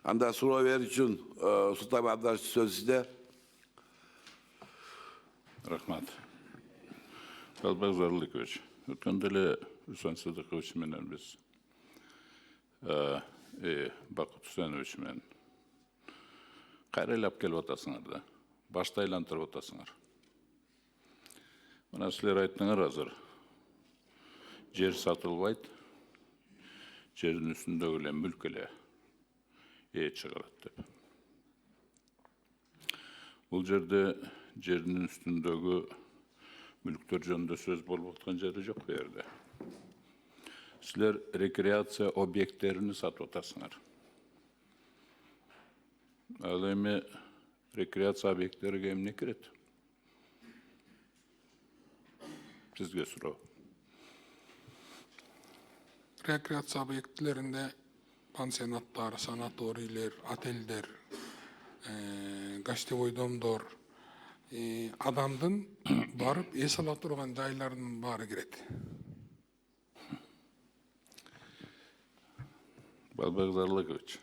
Анда суроо берүү үчүн Султан Абдаш сөз сизде. Рахмат. Балбек Зарлыкович, өткөндө эле Руслан Сыдыкович менен биз Бакыт Үсенович менен кайрылап келип атасыңар да, башты айлантырып атасыңар. Мына силер айттыңар азыр, жер сатылбайт, жердин үстүндөгү эле мүлк эле чыгарат деп. Бул жерде жердин үстүндөгү мүлктөр жөнүндө сөз болуп аткан жери жок бу жерде. Силер рекреация объекттерин сатып атасыңар. Ал эми рекреация объекттериге эмне кирет? Сизге суроо. Рекреация объекттеринде пансионаттар, санаторийлер, отельдер, гостевой домдор, адамдын барып эс ала турган жайлардын баары кирет. Балбек Зарлыкович.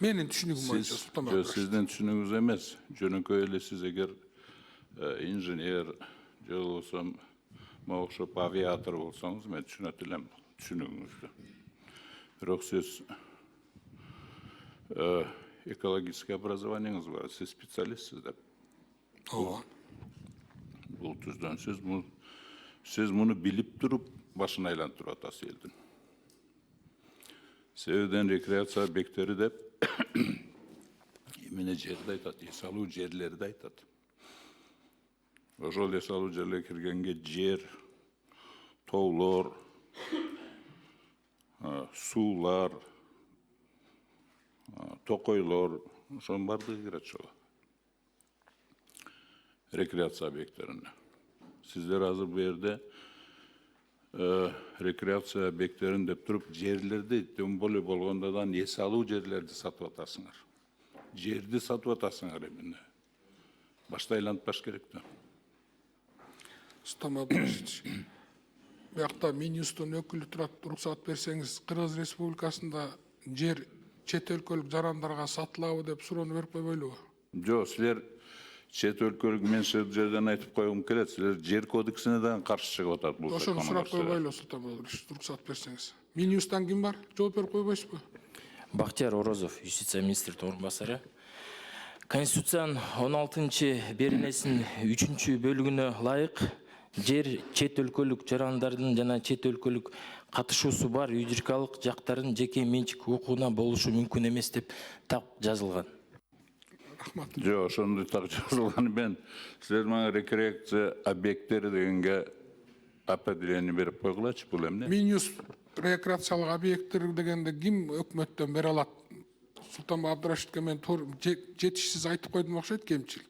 Менин түшүнүгүм боюнча Султан Абдаш. Сиздин түшүнүгүңүз эмес. Жөнөкөй эле сиз эгер инженер же болбосо мага окшоп авиатор болсоңуз, мен түшүнөт элем түшүнүгүңүздү. Бирок сиз экологическое образованиеңиз бар, сиз специалистсиз деп. Ооба. Бул түздөн сиз муну билип туруп башын айлантырып атасыз элдин. Себебден рекреация объекттери деп эмне жерди айтат, эс алуу жерлерди айтат. Ошол эс алуу жерлерге киргенге жер, тоолор, суулар, токойлор, ошонун баардыгы кирет ошого. Рекреация объекттерине. Сиздер азыр бу жерде рекреация объекттерин деп туруп, жерлерди тем более болгондо да эс алуу жерлерди сатып атасыңар. Жерди сатып атасыңар эмне? Башта айлантпаш керек да. Султан Абдаш, биякта Минюстун өкүлү турат, уруксат берсеңиз, Кыргыз Республикасында жер чет өлкөлүк жарандарга сатылабы деп суроону берип койбойлубу? Жок, силер чет өлкөлүк мен ошол жерден айтып койгум келет. Силер жер кодексине да каршы чыгып атат бул. Ошону сурап койбойлу, Султан Абдаш, уруксат берсеңиз. Минюстан ким бар? Жооп берип койбойсузбу? Бактияр Орозов, юстиция министринин орун басары. Конституциянын 16 беренесинин 3-бөлүгүнө ылайык жер чет өлкөлүк жарандардын жана чет өлкөлүк катышуусу бар юридикалык жактардын жеке менчик укугуна болушу мүмкүн эмес деп так жазылган. Рахмат. Жок, ошондой так жазылган мен. Силер мага рекреация объекттери дегенге определение берип койгулачы, бул эмне? Минюс рекреациялык объекттер дегенде ким өкмөттөн бере алат? Султан Абдрашитке мен жетишсиз айтып койдум окшойт, кемчилик.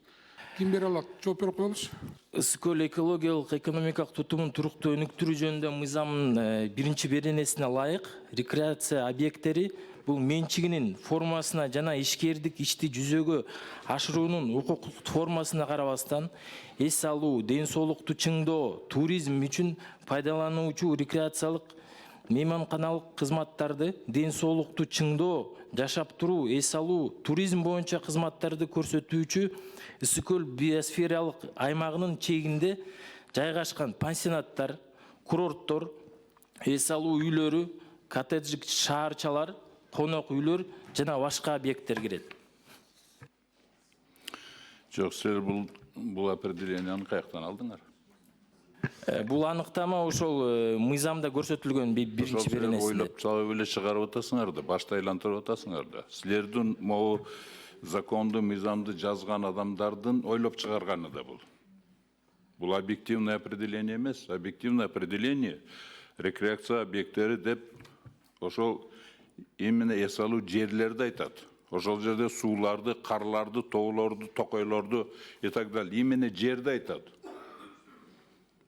Ким бере алат? Жооп берип коюңуз. Ысык көл экологиялык экономикалык тутумун туруктуу өнүктүрүү жөнүндө мыйзамдын 1 беренесине ылайык рекреация объекттери бул менчигинин формасына жана ишкердик ишти жүзөгө ашыруунун укуктук формасына карабастан эс алуу, ден соолукту чыңдоо, туризм үчүн пайдалануучу рекреациялык мейманканалык кызматтарды, ден соолукту чыңдоо, жашап туруу, эс алуу, туризм боюнча кызматтарды көрсөтүүчү ысык көл биосфералык аймагынын чегинде жайгашкан пансионаттар, курорттор, эс алуу үйлөрү, коттедждик шаарчалар, конок үйлөр жана башка объекттер кирет. Жок, силер бул определениени каяктан алдыңар? Бул аныктама ошол мыйзамда көрсөтүлгөн 1 беренесинде. Ойлоп чалып эле чыгарып атасыңар да, башта айлантырып атасыңар да. Силердин могу законду, мыйзамды жазган адамдардын ойлоп чыгарганы да бул. Бул объективное определение эмес, объективное определение рекреация объекттери деп ошол именно эс алуу жерлерди айтат. Ошол жерде сууларды, карларды, тоолорду, токойлорду и так далее. Именно жерди айтат.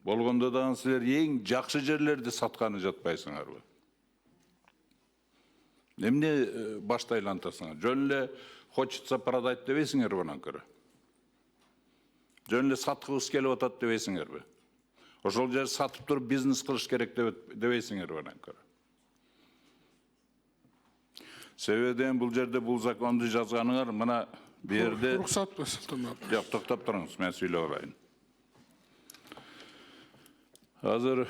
Болгондо дагы силер эң жакшы жерлерди сатканы жатпайсыңарбы? Эмне башта айлантасыңар? Жөн эле хочется продать дебейсиңерби анан көрө? Жөн эле саткыбыз келип атат дебейсиңерби? Ошол жерди сатып туруп бизнес кылыш керек дебейсиңерби анан көрө? Себебден бұл жерде бұл законды жазғаныңар, мына берді... Рұқсат ба, Сұлтан Абдраш? Жоқ, тоқтап тұрыңыз, мен сөйлеп алайын. Азыр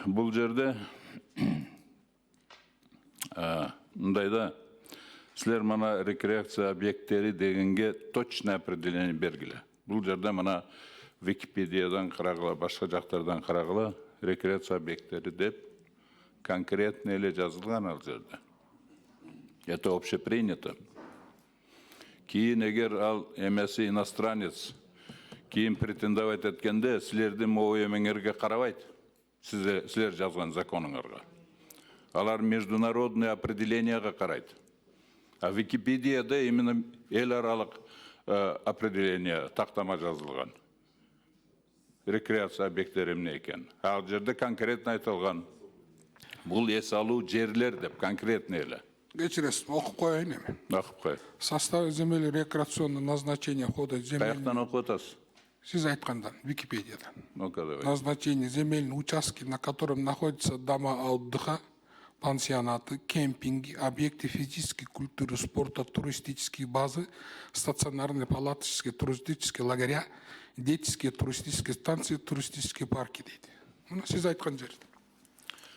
бұл жерде, мындайда, сілер мана рекреация объекттері дегенге точно определение бергілі. Бұл жерде мана Википедиядан қарағыла, башқа жақтардан қарағыла, рекреация объекттері деп конкретно еле жазылған ал жерде. Это общепринято. Кейін егер ал емесі иностранец, кейін претендовать еткенде, сілердің моу емеңерге қаравайды, сілер жазған законыңарға. Алар международное определенияға қарайды. А Википедияда именно ел аралық определение тақтама жазылған. Рекреация объекттері емне екен. Ал жерде конкретно айтылған. Бұл ес алу жерлер деп, конкретно елі. Кечиресиз, окуп коеюн эми. Оқып қой. В составе земель рекреационного назначения хода земель. Қаяқтан оқып отасыз? Сиз айткандан, Википедиядан. Ну-ка, давай. Назначение земельного участка, на котором находятся дома отдыха, пансионаты, кемпинги, объекты физической культуры, спорта, туристические базы, стационарные палаточные туристические лагеря, детские туристические станции, туристические парки дейді. Мына сиз айткан жер.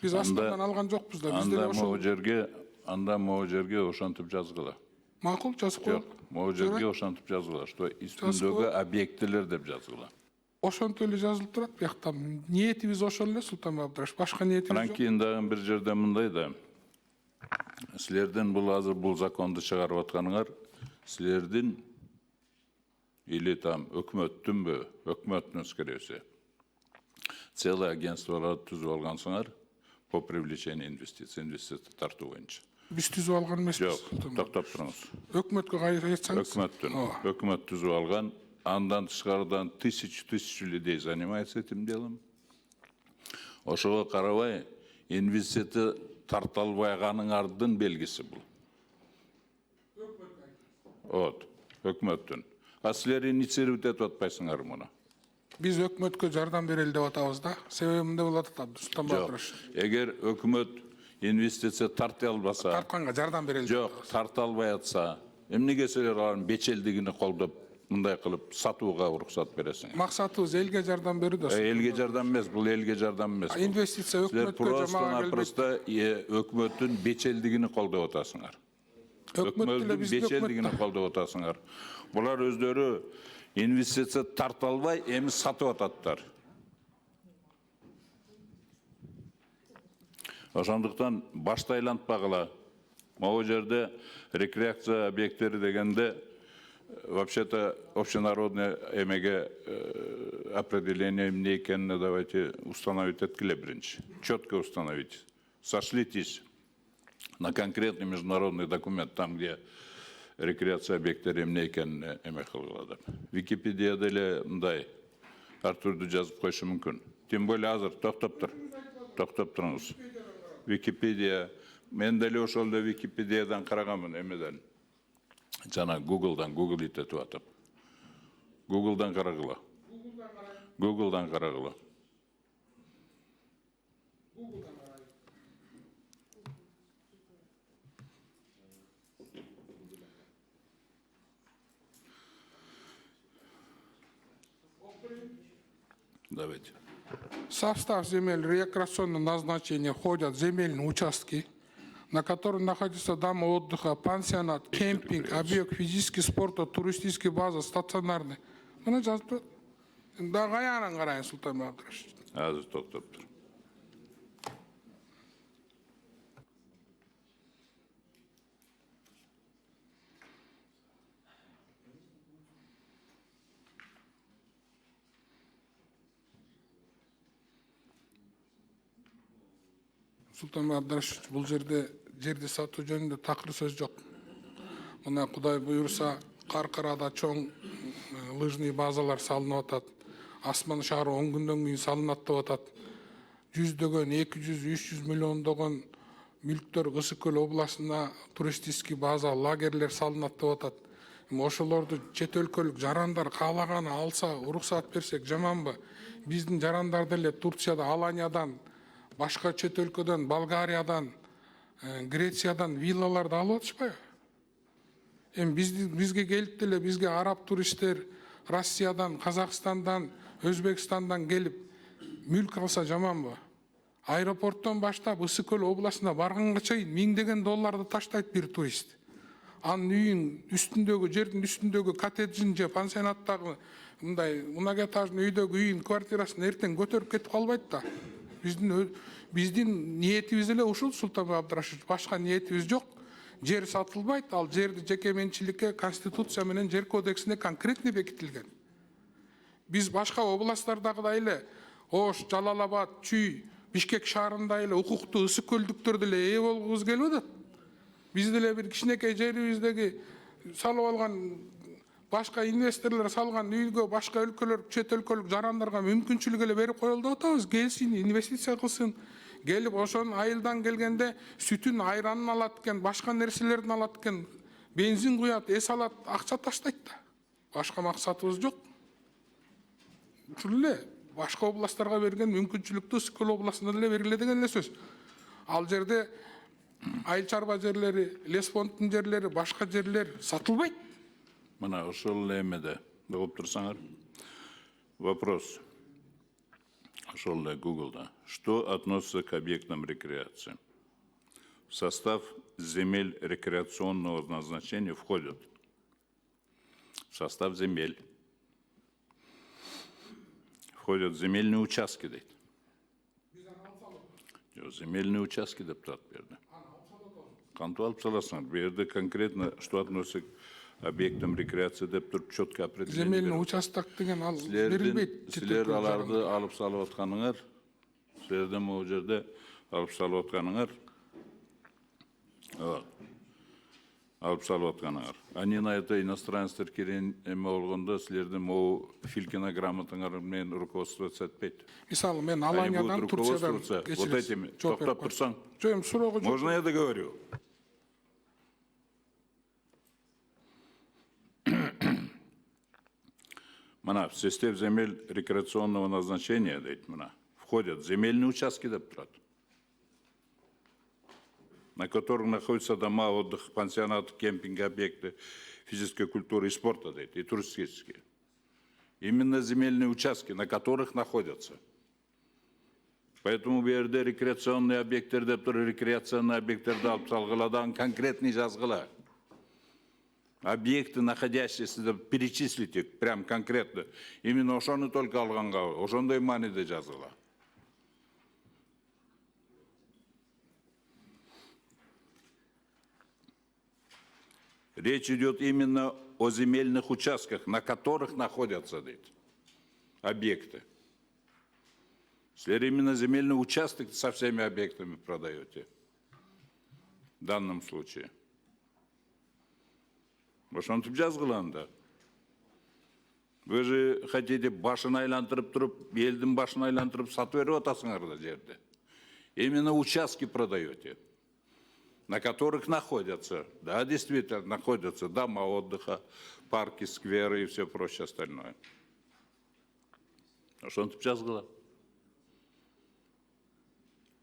Биз астынан алган жокпуз да, бизде Анда моу жерге ошантып жазғыла. макул жазып коелу. Жоқ, моу жерге ошантып жазғыла, что үстүндөгү объектилер деп жазғыла. Ошонтип эле жазылып турат, биякта ниетибиз ошол эле, Султан Абдраш, башка ниетибиз Анан жок. кийин дагы бир жерде мындай да, силердин бул азыр бул законду чыгарып атканыңар, силердин или там өкмөттүнбү, өкмөттүн скорее целое агентстволорду түзүп алгансыңар по привлечению инвестиций, инвестиция тартуу боюнча. Биз түзүп алган эмеспиз. Жок, токтоп туруңуз. Өкмөткө айтсаңыз. Өкмөт түзүп алган, андан тышкарыдан тысяч людей занимается этим делом. Ошого карабай, инвестиция тарта албайганыңардын белгиси бул. Өкмөттүн. А силер инициировать этип атпайсыңар муну. Биз өкмөткө жардам берели деп атабыз да. Себеби мындай болот атат, Султан Абдраш. Эгер өкмөт инвестиция тарта албаса, Тартканга жардам берели. жок, тарта албай атса, эмнеге силер алардын бечелдигини колдоп, мындай кылып сатууга уруксат бересиңер? Максатыбыз элге жардам берүү да. Элге жардам эмес, бул элге жардам эмес. Инвестиция өкмөткө Просто өкмөттүн бечелдигини колдоп атасыңар. Өкмөттүн бечелдигини колдоп атасыңар. Булар өздөрү инвестиция тарта албай, эми сатып ататтар. Ошондуктан башты айлантпагыла. Могу жерде рекреация объекттери дегенде вообще-то общенародное эмеге определение эмне экенине давайте установить эткиле биринчи. Четко установить. Сошлитесь на конкретный международный документ, там, где рекреация объекттери эмне экенине эме кылгыла деп. Википедияда эле мындай ар түрдүү жазып коюшу мүмкүн. Тем более азыр токтоп туруңуз. Википедия, мен деле ошол эле Википедиядан караганмын эмеден. Жана Google итетип атып. Google'дан карагыла. Давайте. В состав земель рекреационного назначения входят земельные участки, на которых находятся дома отдыха, пансионат, кемпинг, объект физический спорта, туристические базы, стационарные. Мына жазып да каянан карайын, Султан Абдраш. Азыр токтоп тур. Султан Абдраш, бул жерди сатуу жөнүндө такыр сөз жок. Мына Кудай буюрса, Каркарада чоң лыжный базалар салынып атат. Асман шаары 10 күндөн кийин салынат деп атат. Жүздөгөн 200-300 миллиондогон мүлктөр Кышыкөл областына туристический база, лагерлер салынат деп атат. Ошолорду чет өлкөлүк жарандар каалаганы алса, уруксат берсек жаманбы? Биздин жарандар деле Турцияда, Аланиядан, башка чет өлкөдөн, Болгариядан, Грециядан виллаларды алып атышпайбы? Эми бизге келип деле бизге араб туристтер Россиядан, Казакстандан, Өзбекстандан келип мүлк алса жаманбы? Аэропорттон баштап Ысык Көл областына барганга чейин $1000 долларды таштайт бир турист. Анын үйүн үстүндөгү, жердин үстүндөгү коттеджин же пансионаттагы мындай многоэтажный үйдөгү үйүн, квартирасын эртең көтөрүп кетип калбайт да. Биздин ниетибиз эле ушул, Султанбек Абдрашидович, башка ниетибиз жок. Жер сатылбайт, ал жерди жеке менчиликке Конституция менен жер кодексине конкретно бекитилген. Биз башка областтардагыдай эле Ош, Жалал-Абад, Чүй, Бишкек шаарында эле укуктуу ысык көлдүктөрдө эле ээ болгубуз келип атат. Биз деле бир кичинекей жерибиздеги салып алган башка инвесторлор салган үйгө башка өлкөлөр, чет өлкөлүк жарандарга мүмкүнчүлүк эле берип коелу деп атабыз. Келсин, инвестиция кылсын. Келип ошонун айылдан келгенде сүтүн, айранын алат экен, башка нерселерин алат экен, бензин куят, эс алат, акча таштайт да. Башка максатыбыз жок. Ушул эле башка областтарга берген мүмкүнчүлүктү Ысык Көл областына деле бергиле деген эле сөз. Ал жерде айыл чарба жерлери, лес фондунун жерлери, башка жерлер сатылбайт. Мына ошол эмеде угуп турсаңар. Вопрос. Ошол эле Гуглда. Что относится к объектам рекреации? В состав земель рекреационного назначения входят в состав земель. Входят земельные участки, дейт. Земельные участки деп турат берди. Кантип алып саласыңар? Берди конкретно, что относится к объектам рекреации деп туруп четко определение. Земельный участок деген ал берилбейт. Силер аларды алып салып атканыңар, силерден могу жерде алып салып атканыңар. Алып салып атканыңар. Они на это иностранецтер кирен эме болгондо силердин могу Филькина грамотаңар менен руководствоваться этпейт. Мисалы, мен Они Аланиядан, будут Турциядан руководствоваться вот этими. Токтоп турсаң. Жок, суроого жок. Можно я договорю? Мына, в состав земель рекреационного назначения, дейт, мына, входят земельные участки деп турат, на которых находятся дома отдыха, пансионаты, кемпинги, объекты физической культуры и спорта, дейт, и туристические. Именно земельные участки, на которых находятся. Поэтому БРД рекреационные объекты, деп тур, рекреационные объекты алып салгыладан конкретный жазгыла. Объекты, находящиеся, перечислите прям конкретно. Именно ошону только алганга, ошондой мааниде жазыла. Речь идет именно о земельных участках, на которых находятся объекты. Если именно земельный участок со всеми объектами продаете, в данном случае. Ошентип жазгыланда. Вы же хотите башын айлантырып туруп, элдин башын айлантырып сатып берип атасыңар да жерде. Именно участки продаете, на которых находятся, да, действительно находятся дома отдыха, парки, скверы и все прочее остальное. Ошентип жазгыла.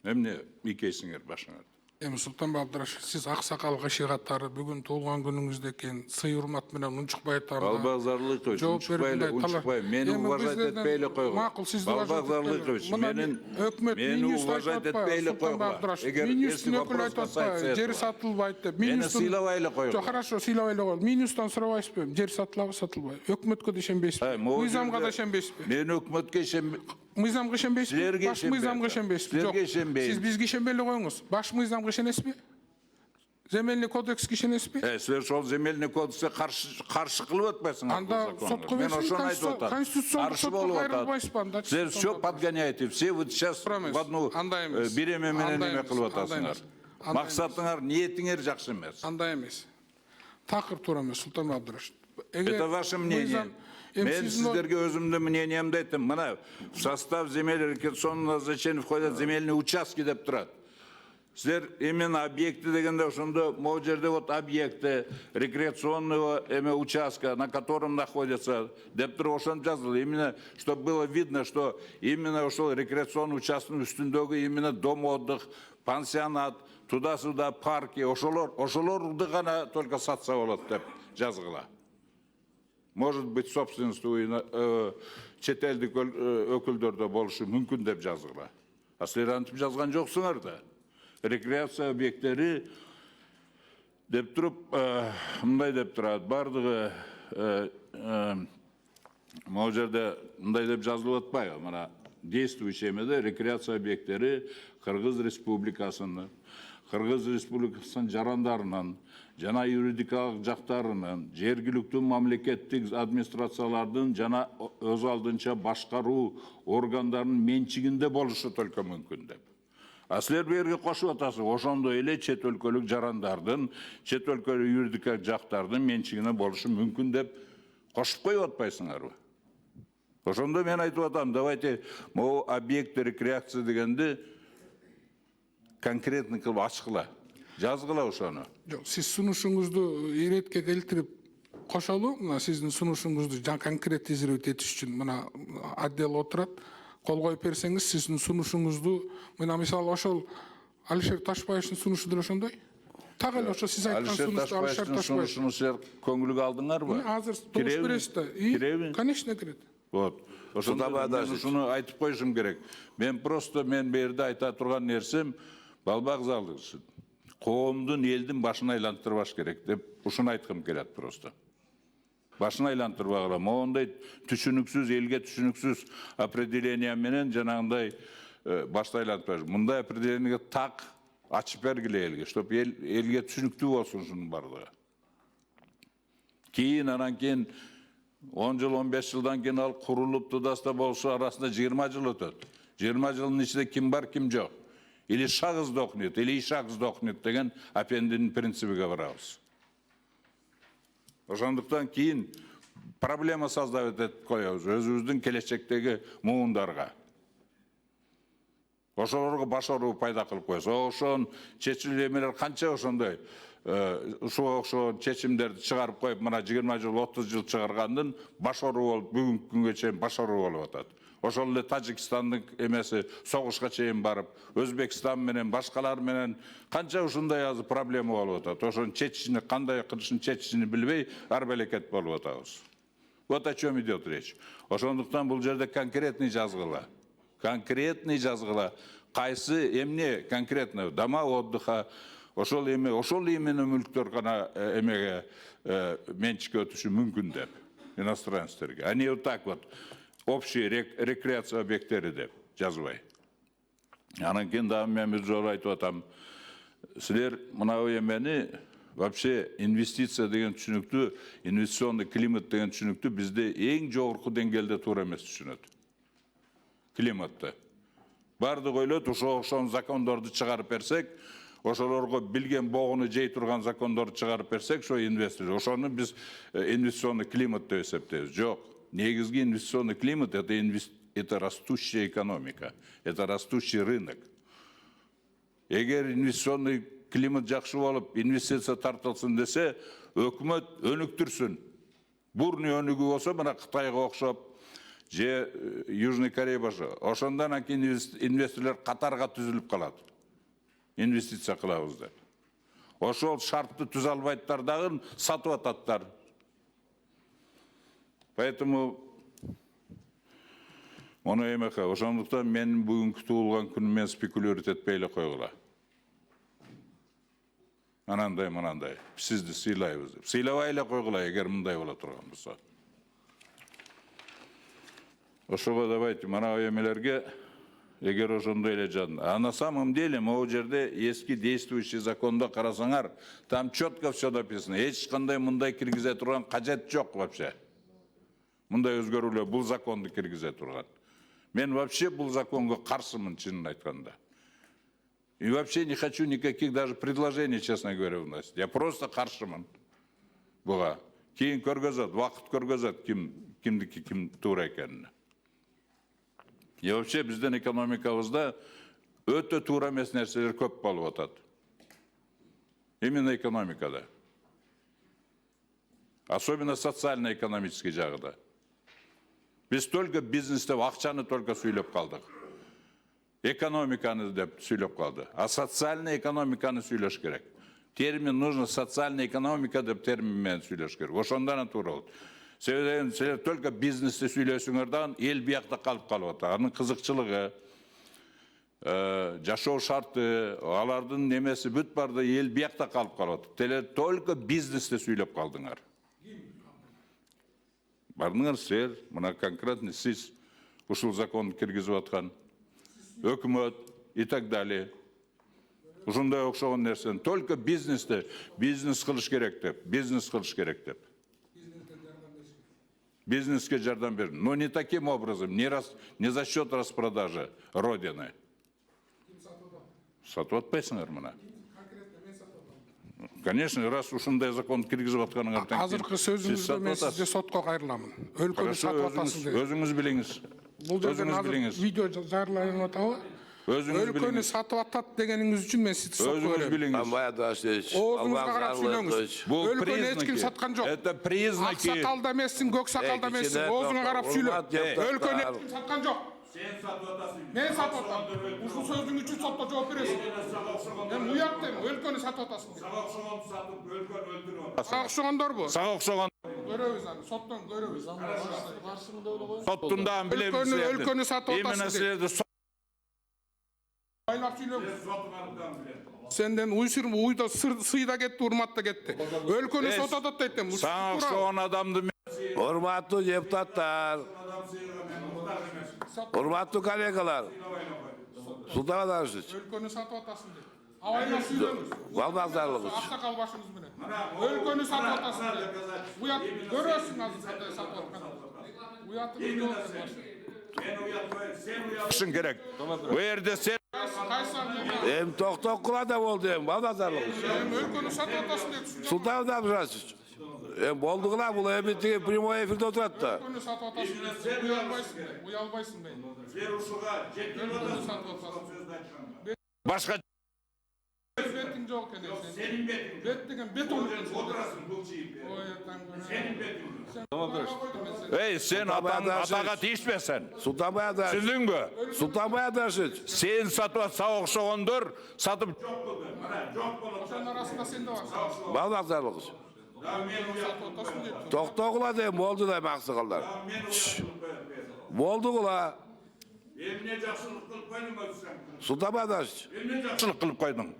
Эмне ийкейсиңер башыңар? Эми Султанбек Абдрашидович, сиз аксакал кашыгаттары бүгүн туулган күнүңүздө экен, сый урмат менен унчукпай атамда. Балбак Зарлыкович, унчукпай, мени уважать этпейле койгула. Макул, сиз Балбак Зарлыкович, мени уважать этпейле койгула. Минюстун өкүлү айтып атпайбы, жер сатылбайт деп. Мени сыйлабайлы койгула. Жок, хорошо, сыйлабайлы койгула. Минюстан сурабайсызбы? Жер сатылабы, сатылбайбы? Өкмөткө да ишенбейсизби? Мыйзамга да ишенбейсизби? Мен өкмөткө ишенбейм. Мыйзамга ишенбейсизби? Силерге Баш мыйзамга ишенбейсизби? Жок. Сиз бизге ишенбей эле коюңуз. Баш мыйзамга ишенесизби? Земельный кодекске ишенесизби? Силер ошол земельный кодекске каршы кылып атпайсыңар. Анда сотко берсиңиз, конституциондук сотко кайрылбайсызбы анда? Силер все подгоняете, все вот сейчас в одну биреме менен эме кылып атасыңар. Максатыңар, ниетиңер жакшы эмес. Андай эмес. Такыр туура эмес, Султанбек Абдрашидович. Это ваше мнение. Мен сиздерге өзүмдүн мнениемди айттым. Мына, в состав земель рекреационного назначения входят земельные участки деп турат. Силер именно объекты дегенде ошондо могу жерде вот объекты рекреационного участка, на котором находятся, деп туруп ошону жазылды. Именно, чтобы было видно, что именно ошол рекреационный участкынын үстүндөгү именно дом отдых, пансионат, туда-сюда парки, ошолорду гана только сатса болот деп жазгыла. Может быть, собственность чет элдик өкүлдөрдө болушу мүмкүн деп жазгыла. А силер антип жазган жоксуңар да. Рекреация объекттери деп туруп, мындай деп турат, бардыгы могу жерде мындай деп жазылып атпайбы? Мына действующий эмеде рекреация объекттери Кыргыз Республикасынын жарандарынын жана юридикалык жактарынын жергиликтүү мамлекеттик администрациялардын жана өз алдынча башкаруу органдарынын менчигинде болушу только мүмкүн деп. А силер берге кошуп атасыз, ошондой эле чет өлкөлүк жарандардын, чет өлкөлүк юридикалык жактардын менчигине болушу мүмкүн деп кошуп коюп атпайсыңарбы? Ошондо мен айтып атам, давайте могу объект рекреация дегенди конкретный кылып ачкыла, жазгыла ошону. Жок, сиз сунушуңузду иретке келтирип кошолу, мына сиздин сунушуңузду конкретизировать этиш үчүн мына отдел отурат. Кол коюп берсеңиз, сиздин сунушуңузду, мына мисалы ошол Алишер Ташбаевдин сунушу деле ошондой. Так эле ошо сиз айткан сунушту Алишер Ташбаев. Сунушуну силер көңүлгө алдыңарбы? Азыр добуш бересиз да. Киреби? Конечно, кирет. Вот. Ошондо мен ушуну айтып коюшум керек. Мен берде айта турган нерсем, балбак залдыгы. Коомдун, элдин башын айлантырбаш керек деп ушуну айткым келет просто. Башын айлантырбагыла. Моундай түшүнүксүз, элге түшүнүксүз определение менен жанагындай башты айлантпаш. Мындай определениеге так ачып бергиле элге, чтоб элге түшүнүктүү болсун ушунун бардыгы. Кийин анан кийин 10 жыл, 15 жылдан кейін ал құрылып тұдаста болса арасында 20 жыл өтөт. 20 жылдын ичинде ким бар, ким жок. Или шагыз докнет, или шагыз докнет деген апендинин принцибиге барабыз. Ошондуктан кийин проблема создавать этип коебуз өзүбүздүн келечектеги муундарга. Ошолорго баш оруу пайда кылып коебуз. Ошон чечилүү эмелер канча ошондой ошо чечимдерди чыгарып коюп, мына 20 жыл, 30 жыл чыгаргандын баш оруу болуп, бүгүнкү күнгө чейин баш оруу болуп атат. Ошол эле Тажикстандын эмеси согушка чейин барып, Өзбекстан менен, башкалар менен канча ушундай азыр проблема болуп атат. Ошонун чечишини, кандай кылышын чечишини билбей, ар белекет болуп атабыз. Вот о чем идет речь. Ошондуктан бул жерде конкретный жазгыла. Конкретный жазгыла. Кайсы эмне конкретно дома отдыха, ошол эмени мүлктөр гана эмеге менчикке өтүшү мүмкүн деп иностранецтерге. А не вот так вот общий рекреация объекттери деп жазбай. Анан кийин дагы мен бир жолу айтып атам. Силер мына эмени вообще инвестиция деген түшүнүктү, инвестиционный климат деген түшүнүктү бизде эң жогорку деңгээлде туура эмес түшүнөт. Климатты. Бардык ойлойт, ошон закондорду чыгарып берсек, ошолорго билген богуну жей турган закондорду чыгарып берсек, ошо инвестор, ошону биз инвестиционный климат деп эсептейбиз. Жок. Негизги инвестиционный климат это растущая экономика, это растущий рынок. Эгер инвестиционный климат жакшы болуп, инвестиция тартылсын десе, өкмөт өнүктүрсүн. Бурни өнүгүү болсо, мына Кытайга окшоп, же Южный Корея башы. Ошондан кийин инвесторлор катарга түзүлүп калат. Инвестиция кылабыз деп. Ошол шартты түзө албайттар дагы сатып ататтар. Поэтому ону эмеке, ошондуктан менин бүгүнкү туулган күнүмө спекулировать этпей эле койгула. Анандай, манандай, сизди сыйлайбыз деп. Сыйлабай эле койгула, эгер мындай боло турган болсо. Ошого давайте мына эмелерге эгер ошондой эле жан. А на самом деле, могу жерде эски действующий законда карасаңар, там четко все написано. Эч кандай мындай киргизе турган кажет жок вообще. Мындай өзгөрүүлөр бул законду киргизе турган. Мен вообще бул законго каршымын, чынын айтканда. И вообще не хочу никаких даже предложений, честно говоря, вносить. Я просто каршымын буга. Кийин көргөзөт, вакыт көргөзөт кимдики ким туура экенин. И вообще биздин экономикабызда өтө туура эмес нерселер көп болуп атат. Именно экономикада. Особенно социально-экономический жагыда. Biz только бизнесте акчаны только сүйлөп калдык. Экономиканы деп сүйлөп калды. А социальный экономиканы сүйлөш керек. термин нужно социальная экономика деп терминмен сүйлөш керек. Ошондан туура болот. Себебі силер только бизнесте сүйлөсүңөрдөн эл биякта калып калып атат. Анын кызыкчылыгы, жашоо шарты, алардын немеси бүт барды эл биякта калып калып атат. Силер только бизнесте сүйлөп калдыңар. Бардыңар силер, мына конкретно сиз ушул законду киргизип аткан өкмөт и так далее. Ушундай окшогон нерсени только бизнесте бизнес кылыш керек деп, бизнес кылыш керек деп. Бизнеске жардам берин. Но не таким образом, не за счет распродажи Родины. Сатып атпайсыңар мына. Конечно, раз ушундай закон киргизип атканыңардан кийин. Азыркы сөзүңүздө мен сизди сотко кайрыламын. Өлкөнү сатып атасың деп. Өзүңүз билиңиз. Бул жерден азыр видео жарыяланып атабы? Өлкөнү сатып атат дегениңиз үчүн мен сизди сотко Өзүңүз берем. билиңиз. Тамбай Адашевич. Оозуңузга карап сүйлөңүз. Бул Өлкөнү эч ким признаки. саткан жок. Это признаки. Ак сакалда эмессиң, көк сакалда эмессиң. Оозуңа карап сүйлө. Өлкөнү эч ким саткан жок. Сен сатып атасың. Мен сатып атам. Ушул сөзүң үчүн сотто жооп бересиң. Мен уяттым, өлкөнү сатып атасың. Сага окшогонду сатып, өлкөнү өлтүрүп. Сага окшогондорбу? Сага окшогон Көрөбүз аны, соттон көрөбүз. соттун дагы билебиз. Өлкөнү сатып Именно атасың. силерди Байлап сүйлөңүз. Сотуңардан билет. Сенден уйда сыйда кетти, урматта кетти. Өлкөнү сатып атат дейт. сага окшогон адамды Урматтуу депутаттар, урматтуу коллегалар, Султан Адашевич, Өлкөнү сатып атасың дейт. Абайлап сүйлөңүз. балбазарлыгы. Аксакал башыңыз менен. Өлкөнү сатып атасың дейт. Уят көрөсүң азыр кандай сатып атканын. Уятыңыз жок. Мен уятпайм, сен уят. кышың керек. Бу жерде сен Эми токтоп кыла да болду эми, балбазарлыгы. өлкөнү сатып атасың дейт. Султан Адашевич, эми болдугула бул эми тиги прямой эфирде отурат да. Өлкөнү сатып атасың дейт. Уялбайсың. Уялбайсың дейт. Сен ушуга жетип Өлкөнү атасың. сатып атасың. Сөздү айтканда. башка Бетиң жок экен сен. Сенин бетиң. Бет деген бет olur. Отырасың бул чийип. Ой, таң көрө. Сенин бетиң. сен атага тийишпесен. Султанбай Адашевич, Түшүндүңбү? Султанбай Адашевич, Сен сатып атса окшогондор сатып Мына жок болот. Ошонун арасында сен да барсың. балбазарлыгы. Да мен уят. Атасың дейт. Токтогула да эми болду да максыкалдар. Мен уят кылып берем. Болдугула, Эмне жакшылык кылып койдуң сен? Султанбай Адашевич. Эмне жакшылык? жакшылык кылып койдуң.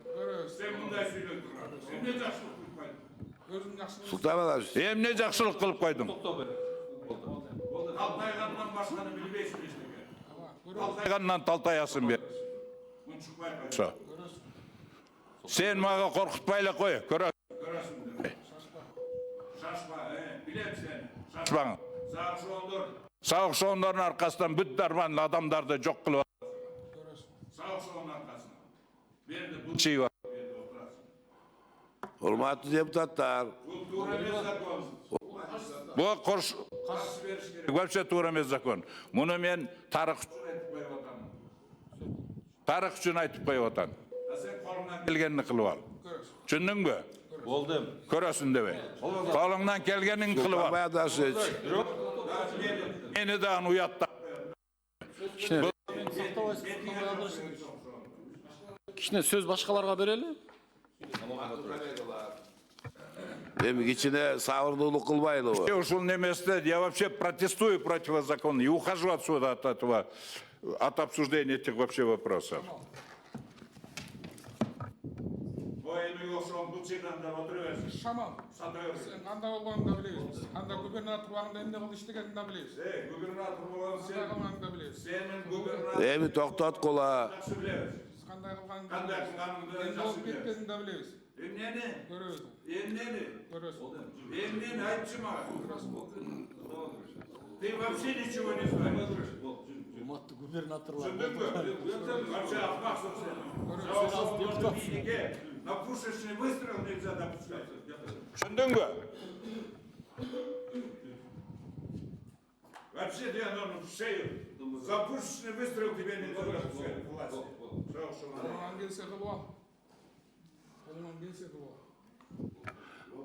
Сен мындай сүйлөп турасың. Эмне жакшылык кылып койдуң? Өзүң жакшы. Султанбай Адашевич. Эмне жакшылык кылып койдуң? Талтайгандан башканы билбейсиң эчтеке. Талтайгандан талтаясың бе. Мун чыкпай кой. Сен мага коркутпай эле кой. Көрөсүң. Шашпа, билем сени. Шашпаң. Сага окшогондор, Сага окшогондордун аркасынан бүт дарман адамдарды жок кылып сага окшогондун аркасынан. Берди бул чыйып. жерде отурасың. Урматтуу депутаттар, Бул туура эмес закон. Бу кош Каршы бериш керек. вообще туура эмес закон. Муну мен тарых Айтып коюп атам. үчүн айтып коюп атам. А сен колуңдан Келгенini кылып ал. Түшүндүңбү? Болдum. Көрөсүң дебей. Колуңдан келгенин кылып ал. Султанбай Адашевич, Мени дагы уятта. Кичине сөз башкаларга берели. эми кичине сабырдуулук кылбайлыбы? Ушул неместе я вообще протестую против закона и ухожу отсюда от этого, от обсуждения этих вообще вопросов. Эми окшогон бул чыганда отура берсин. Шамал. Сата берсин. Сен кандай болгонун да билебиз. Кандай губернатор убагында эмне кылды иштегенин да билебиз. Губернатор болгон Кандай сен. кылганын да билебиз. Сенин губернатор Эми токтоткула. жакшы билебиз. Кандай кылганын да Кандай билебиз. кылганыңды да Эмне жакшы болуп билебиз. кеткенин да билебиз. Эмнени? Көрөбүз. Эмнени? Көрөсүң. Эмнени айтчы мага. Ты вообще ничего не знаешь. Урматтуу губернаторлар. Түсіндіңбі? Вообще ақпақсың сен. Билікке на пушечный выстрел нельзя допускать. Түшүндүңбү? Вообще ты оно в шею. За пушечный выстрел тебе нельзя допускать. Власти. Колуңан келсе кылып ал. Колуңан келсе кылып ал.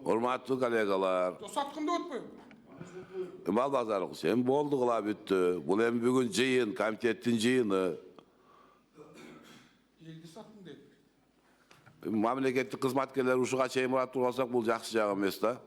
Урматтуу коллегалар, Саткынды өтпөй. балбазарлыгы. Эми болдугула бүттү. Бул эми бүгүн жыйын, комитеттин жыйыны. Элди саттым дейт. Mamleketlik kızmatkerler uşuğa çeyim murat turgasak bul jakşı jagı emes da.